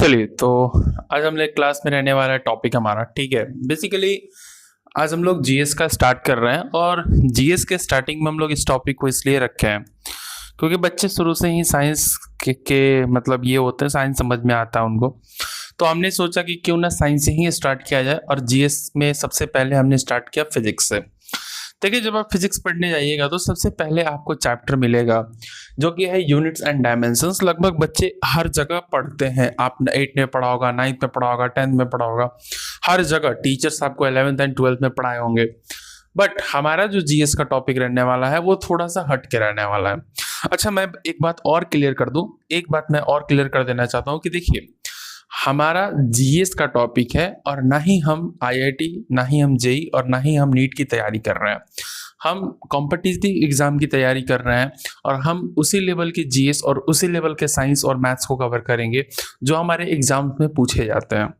चलिए तो आज हम लोग क्लास में रहने वाला टॉपिक हमारा ठीक है। बेसिकली आज हम लोग जीएस का स्टार्ट कर रहे हैं और जीएस के स्टार्टिंग में हम लोग इस टॉपिक को इसलिए रखे हैं क्योंकि बच्चे शुरू से ही साइंस के मतलब ये होते हैं, साइंस समझ में आता है उनको। तो हमने सोचा कि क्यों ना साइंस से ही स्टार्ट किया जाए और जीएस में सबसे पहले हमने स्टार्ट किया फिजिक्स से। देखिए जब आप फिजिक्स पढ़ने जाइएगा तो सबसे पहले आपको चैप्टर मिलेगा जो कि है यूनिट्स एंड डायमेंशंस। लगभग बच्चे हर जगह पढ़ते हैं, आप 8 में पढ़ा होगा, 9th में पढ़ा होगा, 10th में पढ़ा होगा, हर जगह टीचर्स आपको 11th एंड 12th में पढ़ाए होंगे। बट हमारा जो जीएस का टॉपिक रहने वाला है वो थोड़ा सा हट के रहने वाला है। अच्छा, मैं एक बात और क्लियर कर दूं, एक बात मैं और क्लियर कर देना चाहता हूं कि देखिए हमारा जीएस का टॉपिक है और ना ही हम आईआईटी, ना ही हम जेई और ना ही हम नीट की तैयारी कर रहे हैं। हम कॉम्पिटिटिव एग्जाम की तैयारी कर रहे हैं और हम उसी लेवल के जीएस और उसी लेवल के साइंस और मैथ्स को कवर करेंगे जो हमारे एग्जाम में पूछे जाते हैं।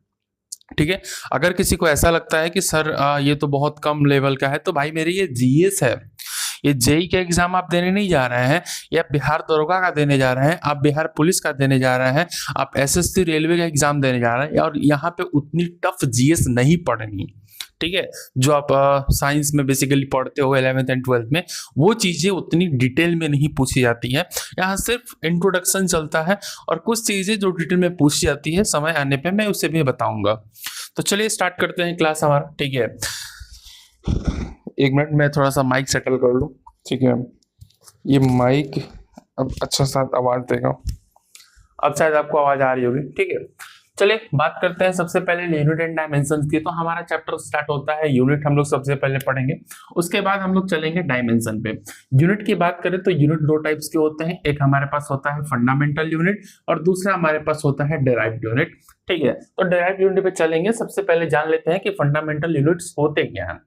ठीक है, अगर किसी को ऐसा लगता है कि सर ये तो बहुत कम लेवल का है, तो भाई मेरी ये जीएस है, ये जेई का एग्जाम आप देने नहीं जा रहे हैं या बिहार दरोगा का देने जा रहे हैं, आप बिहार पुलिस का देने जा रहे हैं, आप एसएससी रेलवे का एग्जाम देने जा रहे हैं और यहाँ पे उतनी टफ जीएस नहीं पढ़नी। ठीक है, जो आप साइंस में बेसिकली पढ़ते हो 11th एंड 12th में, वो चीजें उतनी डिटेल में नहीं पूछी जाती हैं। यहाँ सिर्फ इंट्रोडक्शन चलता है और कुछ चीजें जो डिटेल में पूछी जाती है समय आने पे मैं उसे भी बताऊंगा। तो चलिए स्टार्ट करते हैं क्लास हमारा। ठीक है, एक मिनट मैं थोड़ा सा माइक सेटल कर लूँ। ठीक है, ये माइक अब अच्छा सा आवाज देगा, अब शायद आपको आवाज आ रही होगी। ठीक है, चलिए बात करते हैं सबसे पहले यूनिट एंड डायमेंशंस की। तो हमारा चैप्टर स्टार्ट होता है यूनिट, हम लोग सबसे पहले पढ़ेंगे, उसके बाद हम लोग चलेंगे डायमेंशन पे। यूनिट की बात करें तो यूनिट दो टाइप्स के होते हैं, एक हमारे पास होता है फंडामेंटल यूनिट और दूसरा हमारे पास होता है डेराइव्ड यूनिट। ठीक है, तो डेराइव्ड यूनिट पे चलेंगे। सबसे पहले जान लेते हैं कि फंडामेंटल यूनिट्स होते क्या हैं।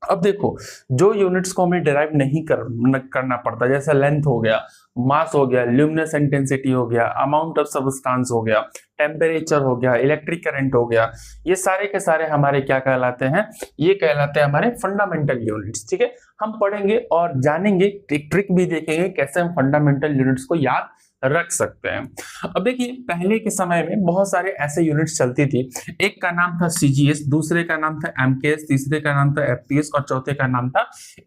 अब देखो, जो यूनिट्स को हमें डिराइव नहीं करना पड़ता, जैसे लेंथ हो गया, मास हो गया, ल्यूमिनस इंटेंसिटी हो गया, अमाउंट ऑफ सबस्टांस हो गया, टेम्परेचर हो गया, इलेक्ट्रिक करंट हो गया, ये सारे के सारे हमारे क्या कहलाते हैं, ये कहलाते हैं हमारे फंडामेंटल यूनिट्स। ठीक है, हम पढ़ेंगे और जानेंगे, एक ट्रिक भी देखेंगे कैसे हम फंडामेंटल यूनिट्स को याद रख सकते हैं। अब देखिए पहले के समय में बहुत सारे ऐसे यूनिट्स चलती थी, एक का नाम था सीजीएस, दूसरे का नाम था एमकेएस, तीसरे का नाम था एफपीएस और चौथे का नाम था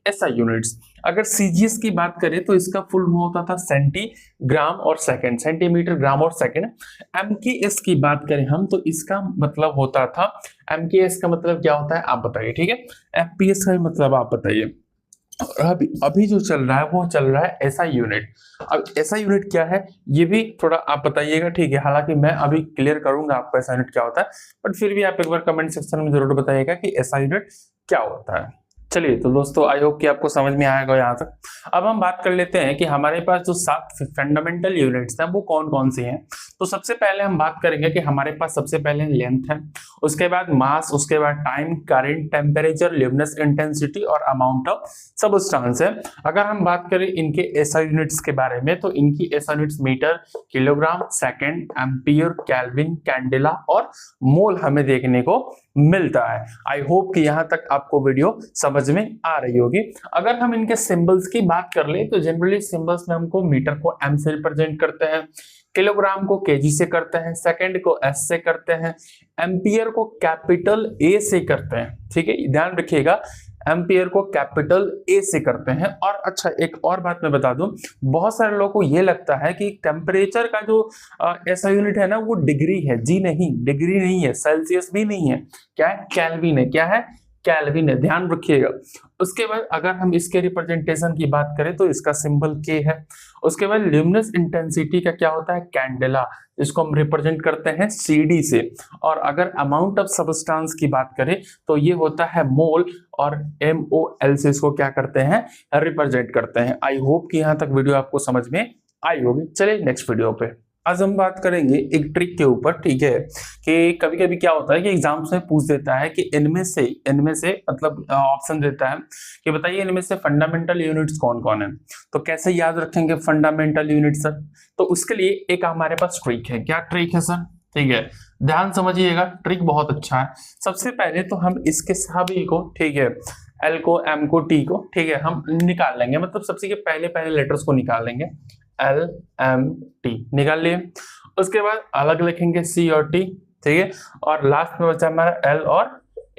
एसआई यूनिट्स। अगर सीजीएस की बात करें तो इसका फुल होता था सेंटीग्राम और सेकंड, सेंटीमीटर ग्राम और सेकंड। एमकेएस की बात करें हम तो इसका मतलब होता था, एमकेएस का मतलब क्या होता है आप बताइए। ठीक है, एफपीएस का मतलब आप बताइए। और अभी जो चल रहा है वो चल रहा है एसआई यूनिट। अब एसआई यूनिट क्या है ये भी थोड़ा आप बताइएगा। ठीक है, हालांकि मैं अभी क्लियर करूंगा आपको एसआई यूनिट क्या होता है, बट फिर भी आप एक बार कमेंट सेक्शन में जरूर बताइएगा कि एसआई यूनिट क्या होता है। चलिए तो दोस्तों, आई होप कि आपको समझ में आएगा यहाँ तक। अब हम बात कर लेते हैं कि हमारे पास जो 7 फंडामेंटल यूनिट्स हैं वो कौन कौन सी हैं। तो सबसे पहले हम बात करेंगे कि हमारे पास सबसे पहले लेंथ है, उसके बाद मास, उसके बाद time, current, temperature, luminous intensity और अमाउंट ऑफ सबस्टांस है। अगर हम बात करें इनके एसआई यूनिट्स के बारे में तो इनकी SI units metre, kilogram, second, ampere, kelvin, candela और मोल हमें देखने को मिलता है। आई होप कि यहां तक आपको वीडियो समझ में आ रही होगी। अगर हम इनके सिंबल्स की बात कर ले तो जनरली सिंबल्स में हमको मीटर को एम से रिप्रेजेंट करते हैं, किलोग्राम को केजी से करते हैं, सेकंड को एस से करते हैं, एम्पियर को कैपिटल ए से करते हैं। ठीक है, ध्यान रखिएगा, एम्पियर को कैपिटल ए से करते हैं। और अच्छा एक और बात मैं बता दूं, बहुत सारे लोगों को ये लगता है कि टेम्परेचर का जो ऐसा यूनिट है ना वो डिग्री है। जी नहीं, डिग्री नहीं है, सेल्सियस भी नहीं है, क्या है, केल्विन है। क्या है, केल्विन है, ध्यान रखिएगा। उसके बाद अगर हम इसके रिप्रेजेंटेशन की बात करें तो इसका सिंबल के है। उसके बाद ल्यूमिनस इंटेंसिटी का क्या होता है, कैंडेला, जिसको हम रिप्रेजेंट करते हैं सीडी से। और अगर अमाउंट ऑफ सबस्टांस की बात करें तो ये होता है मोल और MOL से इसको क्या करते हैं, रिप्रेजेंट करते हैं। आई होप कि यहाँ तक वीडियो आपको समझ में आई होगी। चलिए नेक्स्ट वीडियो पे आज हम बात करेंगे एक ट्रिक के ऊपर। ठीक है, कि कभी कभी क्या होता है कि एग्जाम्स में पूछ देता है कि इनमें से मतलब ऑप्शन देता है कि बताइए इनमें से फंडामेंटल यूनिट्स कौन कौन है। तो कैसे याद रखेंगे फंडामेंटल यूनिट्स सर, तो उसके लिए एक हमारे पास ट्रिक है। क्या ट्रिक है सर, ठीक है, ध्यान समझिएगा, ट्रिक बहुत अच्छा है। सबसे पहले तो हम इसके सभी को, ठीक है, एल को, एम को, टी को, ठीक है, हम निकाल लेंगे, मतलब सबसे के पहले लेटर्स को निकाल लेंगे, एल एम टी निकाल लिए। उसके बाद अलग लिखेंगे C और T, ठीक है, और लास्ट में बचा हमारा L और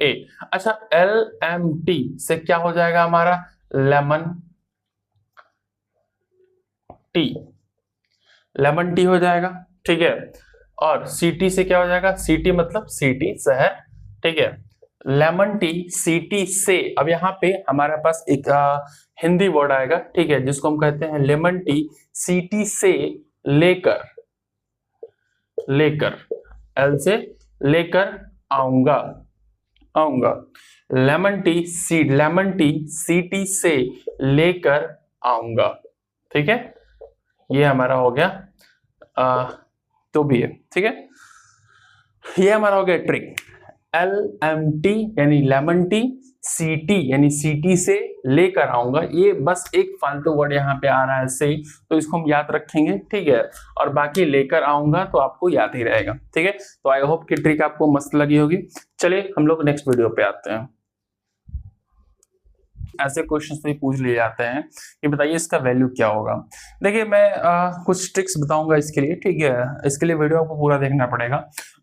A। अच्छा, LMT से क्या हो जाएगा हमारा लेमन टी, लेमन टी हो जाएगा, ठीक है। और CT से क्या हो जाएगा, CT मतलब सिटी शहर, ठीक है। लेमन टी सिटी से, अब यहाँ पे हमारे पास एक हिंदी वर्ड आएगा, ठीक है, जिसको हम कहते हैं लेमन टी सिटी से लेकर, लेकर एल से लेकर आऊंगा, आऊंगा। लेमन टी सिटी से लेकर आऊंगा, ठीक है। ये हमारा हो गया तो भी है, ठीक है। ये हमारा हो गया ट्रिक। LMT यानी लेमन टी, CT यानी सिटी से लेकर आऊंगा, ये बस एक फालतू वर्ड यहाँ पे आ रहा है से, तो इसको हम याद रखेंगे, ठीक है। और बाकी लेकर आऊंगा तो आपको याद ही रहेगा, ठीक है। तो आई होप कि ट्रिक आपको मस्त लगी होगी। चलिए हम लोग नेक्स्ट वीडियो पे आते हैं। ऐसे क्वेश्चंस भी पूछ लिए जाते हैं कि बताइए इसका वैल्यू क्या होगा। देखिए मैं कुछ ट्रिक्स बताऊंगा इसके लिए, ठीक है। इसके लिए वीडियो आपको पूरा देखना पड़ेगा,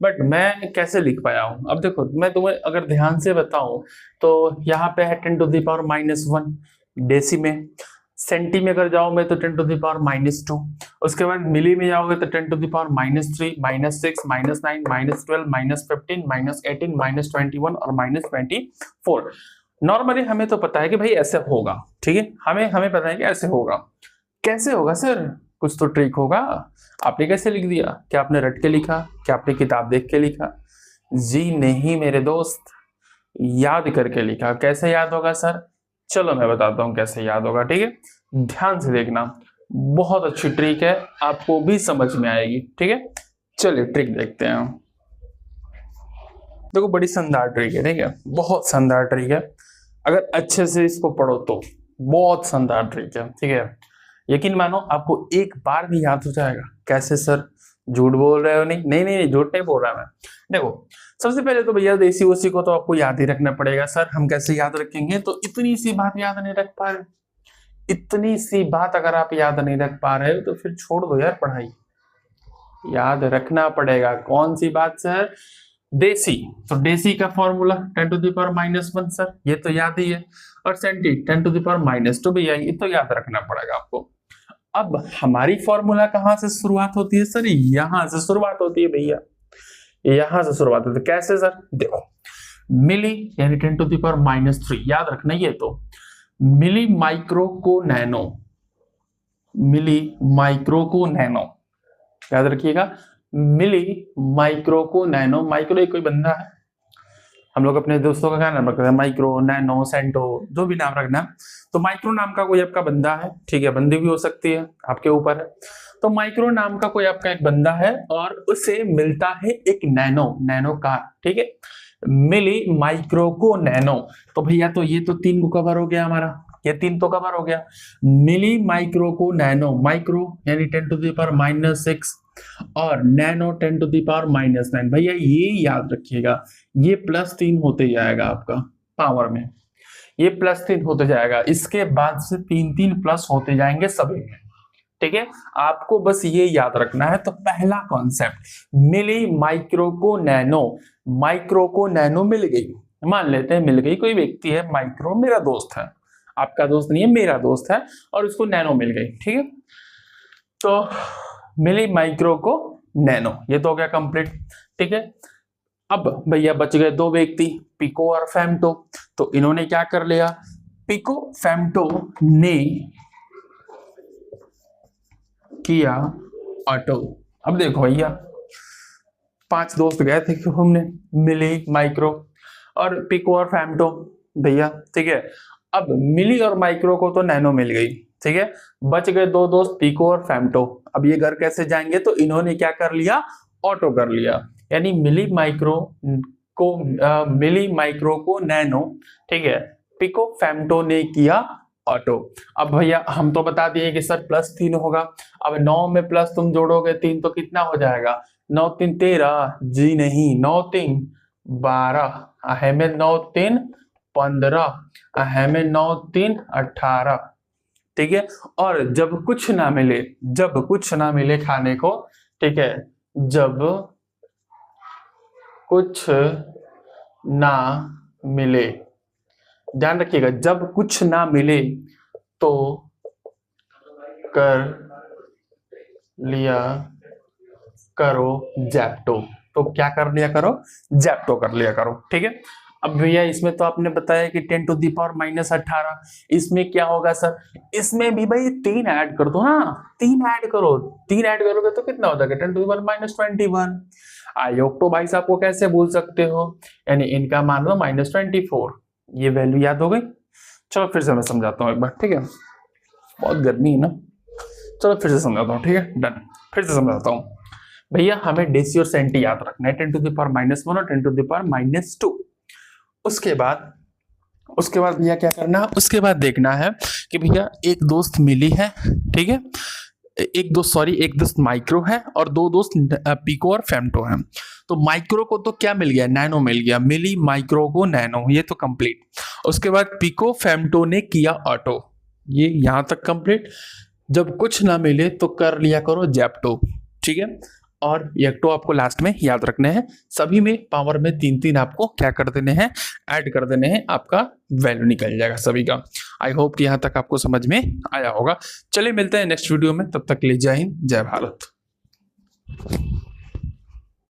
बट मैं कैसे लिख पाया हूं। अब देखो मैं तुम्हें अगर ध्यान से बताऊं तो यहाँ पे है 10⁻⁻1 डेसी में, सेंटी में अगर जाओ मैं तो 10⁻⁻2, उसके बाद मिली में जाओगे तो 10⁻3, -6, -9, -12, -15, -18, -21 और -24। नॉर्मली हमें तो पता है कि भाई ऐसे होगा, ठीक है, हमें पता है कि ऐसे होगा। कैसे होगा सर, कुछ तो ट्रिक होगा। आपने कैसे लिख दिया, क्या आपने रट के लिखा, क्या आपने किताब देख के लिखा? जी नहीं मेरे दोस्त, याद करके लिखा। कैसे याद होगा सर, चलो मैं बताता हूं कैसे याद होगा, ठीक है। ध्यान से देखना, बहुत अच्छी ट्रिक है, आपको भी समझ में आएगी, ठीक है। चलिए ट्रिक देखते हैं। देखो बड़ी शानदार ट्रिक है, ठीक है, बहुत शानदार ट्रिक है। अगर अच्छे से इसको पढ़ो तो बहुत शानदार ट्रिक है, ठीक है। यकीन मानो आपको एक बार भी याद हो जाएगा। कैसे सर, झूठ बोल रहे हो? नहीं, झूठ नहीं बोल रहा मैं। देखो सबसे पहले तो भैया देसी ओसी को तो आपको याद ही रखना पड़ेगा। सर हम कैसे याद रखेंगे? तो इतनी सी बात याद नहीं रख पा रहे, इतनी सी बात अगर आप याद नहीं रख पा रहे हो तो फिर छोड़ दो यार पढ़ाई, याद रखना पड़ेगा। कौन सी बात सर? देसी, तो देसी का फॉर्मूला 10⁻⁻1 सर, ये तो याद ही है। और सेंटी 10⁻⁻2 भैया, ये तो याद रखना पड़ेगा आपको। अब हमारी फॉर्मूला कहां से शुरुआत होती है सर? यहां से शुरुआत होती है भैया, यहां से शुरुआत होती है। कैसे सर? देखो मिली यानी 10⁻⁻3, याद रखना ये तो। मिली माइक्रो को नैनो, मिली माइक्रो को नैनो, याद रखिएगा। मिली माइक्रो को नैनो, माइक्रो एक कोई बंदा है, हम लोग अपने दोस्तों का क्या नाम रखते हैं? माइक्रो, नैनो, सेंटो, जो भी नाम रखना है। तो माइक्रो नाम का कोई आपका बंदा है, ठीक है, बंदी भी हो सकती है, आपके ऊपर है। तो माइक्रो नाम का कोई आपका एक बंदा है और उसे मिलता है एक नैनो, नैनो कार, ठीक है। मिली माइक्रो को नैनो, तो भैया तो ये तो 3 को कवर हो गया हमारा, ये 3 तो कवर हो गया। मिली माइक्रो को नैनो, माइक्रो यानी 10⁻⁻6 और नैनो 10⁻⁻9। भैया ये याद रखिएगा, ये +3 होते जाएगा आपका पावर में, ये +3 होते जाएगा। इसके बाद से 3 प्लस होते जाएंगे सभी में, ठीक है। आपको बस ये याद रखना है। तो पहला कॉन्सेप्ट, मिली माइक्रो को नैनो, माइक्रो को नैनो मिल गई, मान लेते हैं मिल गई, कोई व्यक्ति है माइक्रो, मेरा दोस्त है, आपका दोस्त नहीं है, मेरा दोस्त है, और उसको नैनो मिल गई, ठीक है। तो मिली माइक्रो को नैनो, ये तो हो गया कंप्लीट, ठीक है। अब भैया बच गए 2 व्यक्ति, पिको और फेम्टो। तो इन्होंने क्या कर लिया? पिको फेम्टो ने किया ऑटो। अब देखो भैया 5 दोस्त गए थे घूमने, मिली, माइक्रो और पिको और फेम्टो भैया, ठीक है। अब मिली और माइक्रो को तो नैनो मिल गई, ठीक है, बच गए 2 दोस्त, पिको और फेम्टो। अब ये घर कैसे जाएंगे? तो इन्होंने क्या कर लिया? ऑटो कर लिया, यानी मिली माइक्रो को नैनो, ठीक है, पिको फेम्टो ने किया ऑटो। अब भैया हम तो बता दिए कि सर +3 होगा। अब 9 में प्लस तुम जोड़ोगे 3 तो कितना हो जाएगा? 9 3 13, जी नहीं, 9 3 12, अहमे 9 3 15, अहमे 9 3 18, ठीक है। और जब कुछ ना मिले खाने को, ठीक है, जब कुछ ना मिले, ध्यान रखिएगा, जब कुछ ना मिले तो कर लिया करो जैप्टो। तो क्या कर लिया करो, जैप्टो कर लिया करो, ठीक है। अब भैया इसमें तो आपने बताया कि 10⁻−18, इसमें क्या होगा सर, इसमें भी भाई 3 ऐड कर दो ना, 3 ऐड करो, 3 ऐड करोगे तो कितना हो जाएगा 10⁻21। आयोग तो भाई साहब को कैसे भूल सकते हो, यानी इनका मान लो -24, ये वैल्यू याद हो गई। चलो फिर से मैं समझाता हूँ एक बार, ठीक है, बहुत गर्मी है ना, चलो फिर से समझाता हूँ, ठीक है, डन। फिर से समझाता हूँ भैया, हमें डेसी और सेंटी याद रखना है, 10⁻−1 और 10⁻−2। उसके बाद भैया क्या करना है, उसके बाद देखना है कि भैया एक दोस्त मिली है, ठीक है, एक दोस्त माइक्रो है और 2 दोस्त पिको और फेम्टो है। तो माइक्रो को तो क्या मिल गया, नैनो मिल गया, मिली माइक्रो को नैनो, ये तो कंप्लीट। उसके बाद पिको फेम्टो ने किया ऑटो, ये यहां तक कंप्लीट। जब कुछ ना मिले तो कर लिया करो जैप्टो, ठीक है। और एक्टो आपको लास्ट में याद रखने हैं, सभी में पावर में 3-3 आपको क्या कर देने हैं, ऐड कर देने हैं, आपका वैल्यू निकल जाएगा सभी का। आई होप कि यहां तक आपको समझ में आया होगा। चलिए मिलते हैं नेक्स्ट वीडियो में, तब तक के लिए जय हिंद जय भारत।